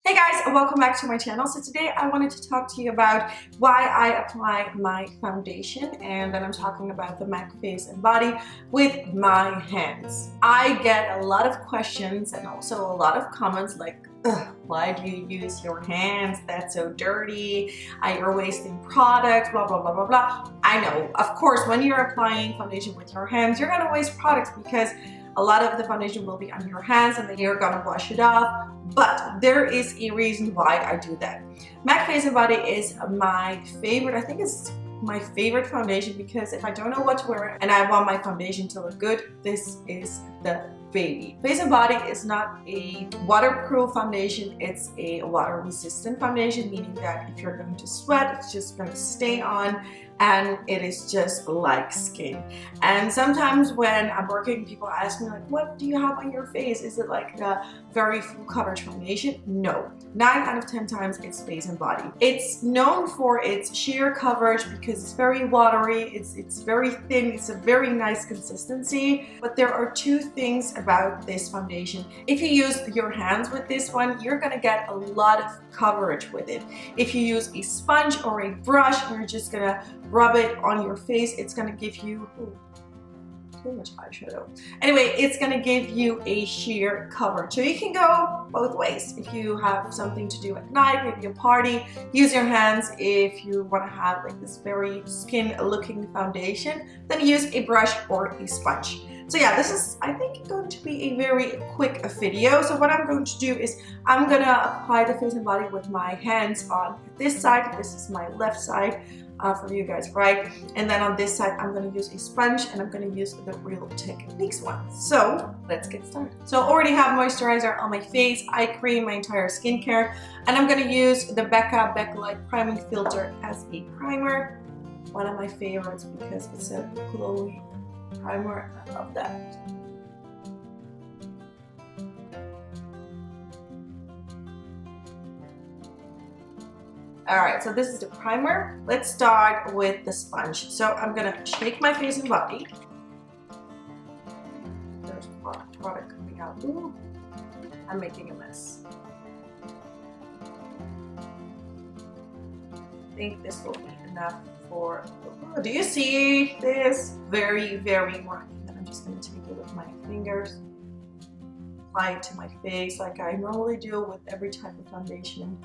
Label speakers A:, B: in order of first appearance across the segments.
A: Hey guys, welcome back to my channel. So today I wanted to talk to you about why I apply my foundation, and then I'm talking about the MAC Face and Body with my hands. I get a lot of questions and also a lot of comments like, ugh, why do you use your hands? That's so dirty. You're wasting product, blah, blah, blah, blah, blah. I know, of course, when you're applying foundation with your hands, you're gonna waste products because a lot of the foundation will be on your hands and then you're gonna wash it off. But there is a reason why I do that. MAC Face and Body is my favorite. I think it's my favorite foundation because if I don't know what to wear and I want my foundation to look good, this is the baby. Face and Body is not a waterproof foundation, it's a water resistant foundation, meaning that if you're going to sweat, it's just going to stay on and it is just like skin. And sometimes when I'm working, people ask me like, what do you have on your face? Is it like the very full coverage foundation? No. 9 out of 10 times it's Face and Body. It's known for its sheer coverage because it's very watery, it's very thin, it's a very nice consistency. But there are two things about this foundation. If you use your hands with this one, you're gonna get a lot of coverage with it. If you use a sponge or a brush, you're just gonna rub it on your face, it's gonna give you too much eyeshadow. Anyway, it's gonna give you a sheer coverage. So you can go both ways. If you have something to do at night, maybe a party, use your hands. If you wanna have like this very skin looking foundation, then use a brush or a sponge. So yeah, this is, I think, going to be a very quick video. So what I'm going to do is I'm gonna apply the Face and Body with my hands on this side. This is my left side. For you guys, right? And then on this side, I'm gonna use a sponge and I'm gonna use the Real Techniques one. So let's get started. So I already have moisturizer on my face, eye cream, my entire skincare, and I'm gonna use the Becca Backlight Priming Filter as a primer. One of my favorites because it's a glowy primer. I love that. Alright, so this is the primer. Let's start with the sponge. So I'm gonna shake my Face and Body. There's product coming out. Ooh, I'm making a mess. I think this will be enough for, oh, do you see this? Very, very murky. And I'm just gonna take it with my fingers, apply it to my face like I normally do with every type of foundation.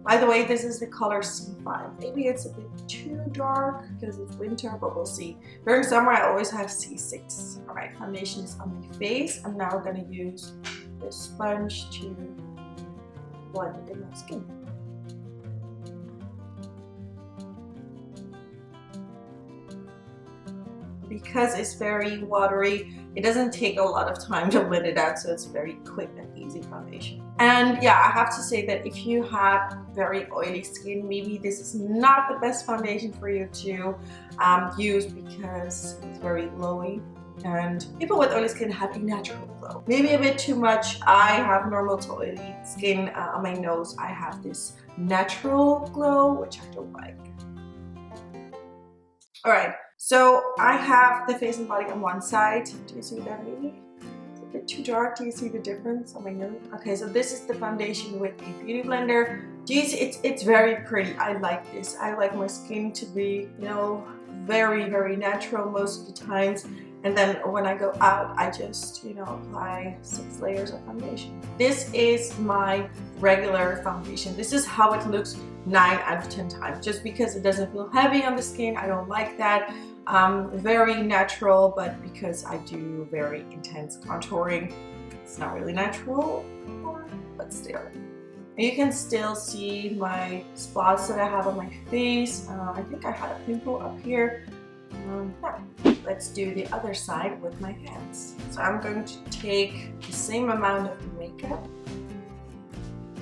A: By the way, this is the color C5. Maybe it's a bit too dark because it's winter, but we'll see. During summer, I always have C6. All right, foundation is on my face. I'm now gonna use this sponge to blend it in my skin. Because it's very watery, it doesn't take a lot of time to blend it out, so it's very quick and easy foundation. And yeah, I have to say that if you have very oily skin, maybe this is not the best foundation for you to use because it's very glowy. And people with oily skin have a natural glow. Maybe a bit too much. I have normal to oily skin on my nose. I have this natural glow, which I don't like. All right. So I have the Face and Body on one side. Do you see that maybe? It's a bit too dark. Do you see the difference on my nose? Okay, so this is the foundation with a beauty blender. Do you see? It's very pretty. I like this. I like my skin to be, you know, very, very natural most of the times. And then when I go out, I just, you know, apply 6 layers of foundation. This is my regular foundation. This is how it looks 9 out of 10 times. Just because it doesn't feel heavy on the skin, I don't like that. Very natural, but because I do very intense contouring, it's not really natural, but still. You can still see my spots that I have on my face. I think I had a pimple up here. Yeah. Let's do the other side with my hands. So I'm going to take the same amount of makeup.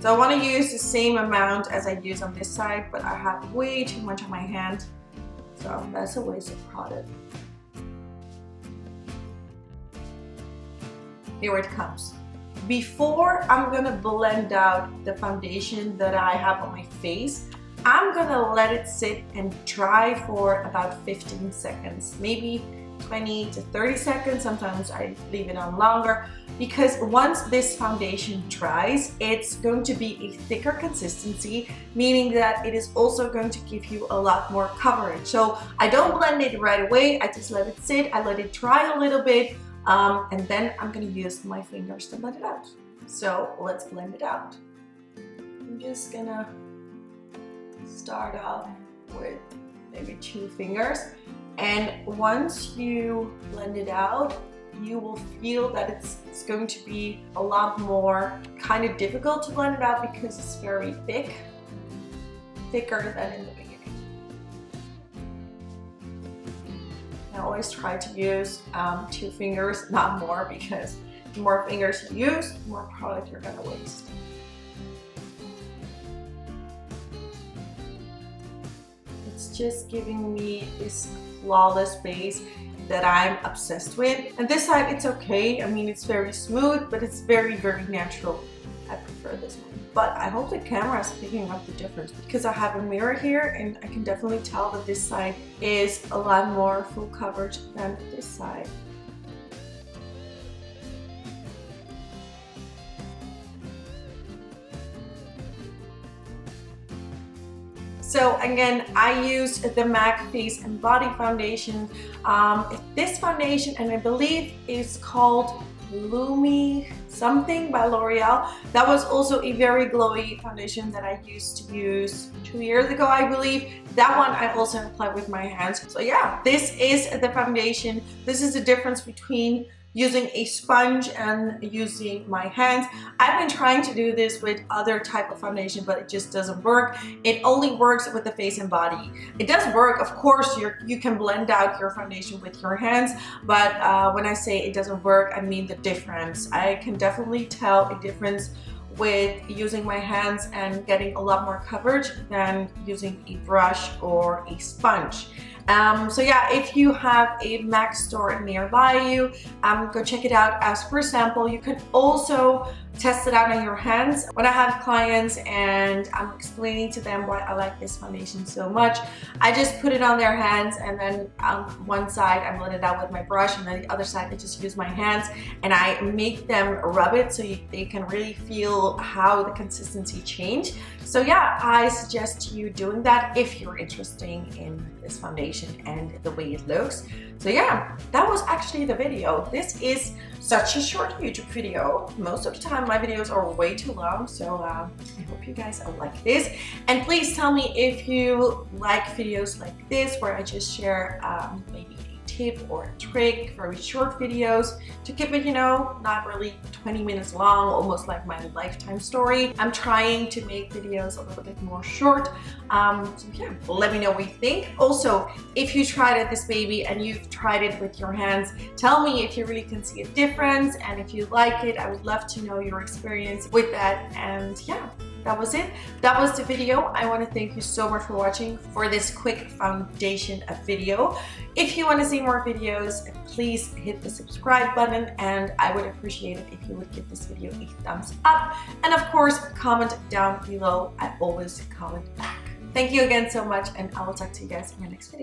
A: So I want to use the same amount as I use on this side, but I have way too much on my hand. So that's a waste of product. Here it comes. Before I'm gonna blend out the foundation that I have on my face, I'm gonna let it sit and dry for about 15 seconds, maybe 20 to 30 seconds. Sometimes I leave it on longer, because once this foundation dries, it's going to be a thicker consistency, meaning that it is also going to give you a lot more coverage. So I don't blend it right away. I just let it sit. I let it dry a little bit, and then I'm going to use my fingers to blend it out. So let's blend it out. I'm just gonna start off with maybe 2 fingers, and once you blend it out, you will feel that it's going to be a lot more kind of difficult to blend it out because it's very thick, thicker than in the beginning. I always try to use 2 fingers, not more, because the more fingers you use, the more product you're gonna waste. It's just giving me this flawless base that I'm obsessed with. And this side, it's okay. I mean, it's very smooth, but it's very, very natural. I prefer this one. But I hope the camera is picking up the difference, because I have a mirror here and I can definitely tell that this side is a lot more full coverage than this side. So again, I used the MAC Face and Body Foundation. This foundation, and I believe it's called Lumi something by L'Oreal. That was also a very glowy foundation that I used to use 2 years ago, I believe. That one I also apply with my hands. So yeah, this is the foundation. This is the difference between using a sponge and using my hands. I've been trying to do this with other type of foundation, but it just doesn't work. It only works with the face and body. It does work, of course, you can blend out your foundation with your hands, but when I say it doesn't work, I mean the difference. I can definitely tell a difference with using my hands and getting a lot more coverage than using a brush or a sponge. So yeah, if you have a MAC store nearby you, go check it out as per sample. You can also test it out on your hands. When I have clients and I'm explaining to them why I like this foundation so much, I just put it on their hands, and then on one side I blend it out with my brush, and then the other side I just use my hands and I make them rub it so they can really feel how the consistency changed. So yeah, I suggest you doing that if you're interested in this foundation and the way it looks. So yeah, that was actually the video. This is such a short YouTube video. Most of the time my videos are way too long, so I hope you guys like this. And please tell me if you like videos like this, where I just share maybe a tip or a trick, very short videos to keep it, you know, not really 20 minutes long, almost like my lifetime story. I'm trying to make videos a little bit more short. So yeah, let me know what you think. Also, if you tried this baby and you've tried it with your hands, tell me if you really can see a difference, and if you like it, I would love to know your experience with that. And yeah, that was it. That was the video. I want to thank you so much for watching for this quick foundation video. If you want to see more videos, please hit the subscribe button, and I would appreciate it if you would give this video a thumbs up. And of course, comment down below. I always comment back. Thank you again so much, and I will talk to you guys in my next video.